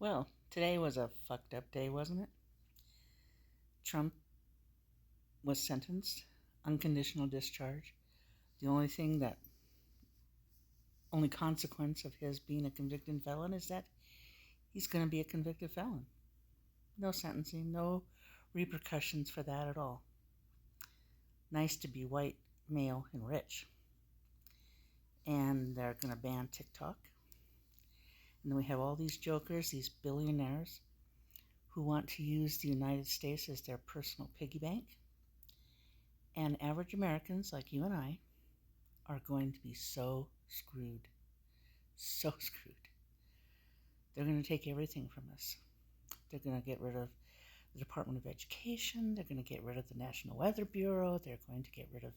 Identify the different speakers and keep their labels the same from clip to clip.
Speaker 1: Well, today was a fucked up day, wasn't it? Trump was sentenced, unconditional discharge. The only consequence of his being a convicted felon is that he's going to be a convicted felon. No sentencing, no repercussions for that at all. Nice to be white, male, and rich. And they're going to ban TikTok. And then we have all these jokers, these billionaires, who want to use the United States as their personal piggy bank. And average Americans like you and I are going to be so screwed. So screwed. They're going to take everything from us. They're going to get rid of the Department of Education. They're going to get rid of the National Weather Bureau. They're going to get rid of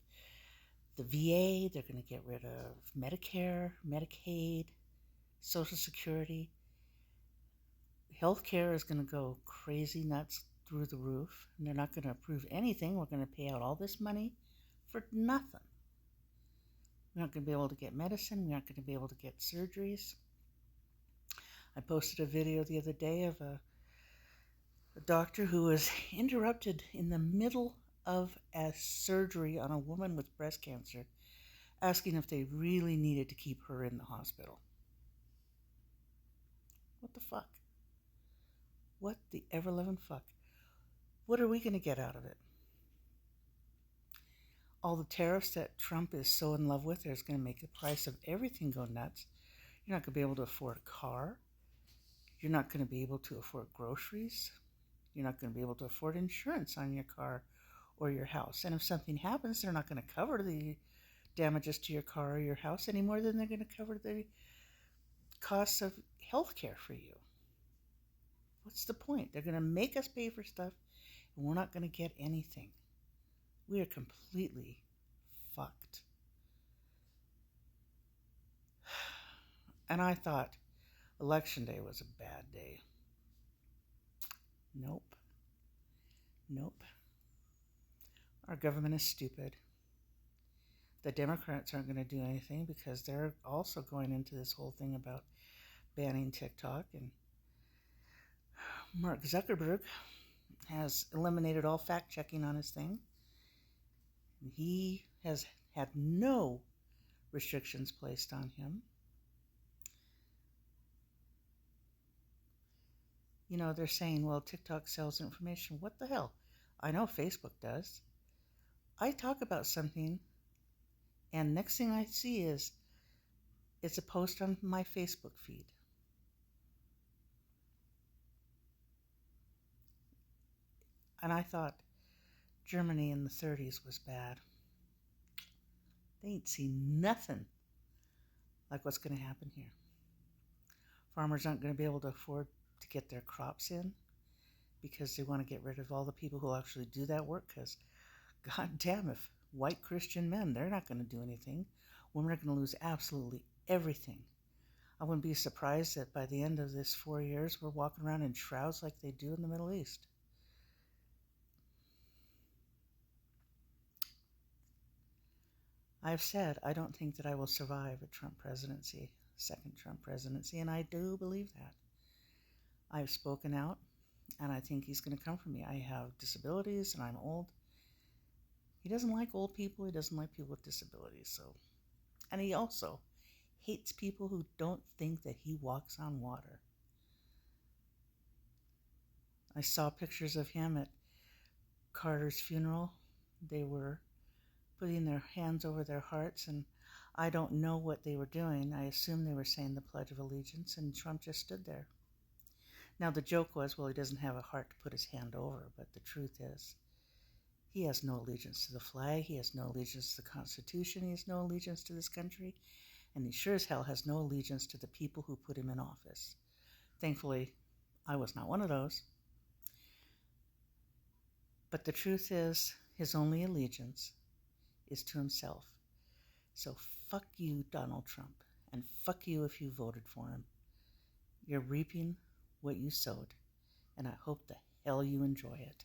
Speaker 1: the VA. They're going to get rid of Medicare, Medicaid, Social Security. Healthcare is going to go crazy nuts through the roof. And they're not going to approve anything. We're going to pay out all this money for nothing. We're not going to be able to get medicine. We're not going to be able to get surgeries. I posted a video the other day of a doctor who was interrupted in the middle of a surgery on a woman with breast cancer, asking if they really needed to keep her in the hospital. What the fuck? What the ever-loving fuck? What are we going to get out of it? All the tariffs that Trump is so in love with is going to make the price of everything go nuts. You're not going to be able to afford a car. You're not going to be able to afford groceries. You're not going to be able to afford insurance on your car or your house. And if something happens, they're not going to cover the damages to your car or your house any more than they're going to cover the costs of health care for you. What's the point? They're going to make us pay for stuff, and we're not going to get anything. We are completely fucked. And I thought Election Day was a bad day. Nope. Our government is stupid. The Democrats aren't going to do anything because they're also going into this whole thing about banning TikTok. And Mark Zuckerberg has eliminated all fact-checking on his thing. He has had no restrictions placed on him. You know, they're saying, well, TikTok sells information. What the hell? I know Facebook does. I talk about something, and next thing I see is it's a post on my Facebook feed. And I thought Germany in the 30s was bad. They ain't seen nothing like what's going to happen here. Farmers aren't going to be able to afford to get their crops in because they want to get rid of all the people who actually do that work, because god damn, if white Christian men, they're not going to do anything. Women are going to lose absolutely everything. I wouldn't be surprised that by the end of this 4 years, we're walking around in shrouds like they do in the Middle East. I've said I don't think that I will survive a Trump presidency, second Trump presidency, and I do believe that. I've spoken out, and I think he's going to come for me. I have disabilities, and I'm old. He doesn't like old people. He doesn't like people with disabilities. And he also hates people who don't think that he walks on water. I saw pictures of him at Carter's funeral. They were putting their hands over their hearts, and I don't know what they were doing. I assume they were saying the Pledge of Allegiance, and Trump just stood there. Now, the joke was, well, he doesn't have a heart to put his hand over, but the truth is, he has no allegiance to the flag, he has no allegiance to the Constitution, he has no allegiance to this country, and he sure as hell has no allegiance to the people who put him in office. Thankfully, I was not one of those. But the truth is, his only allegiance is to himself. So fuck you, Donald Trump, and fuck you if you voted for him. You're reaping what you sowed, and I hope the hell you enjoy it.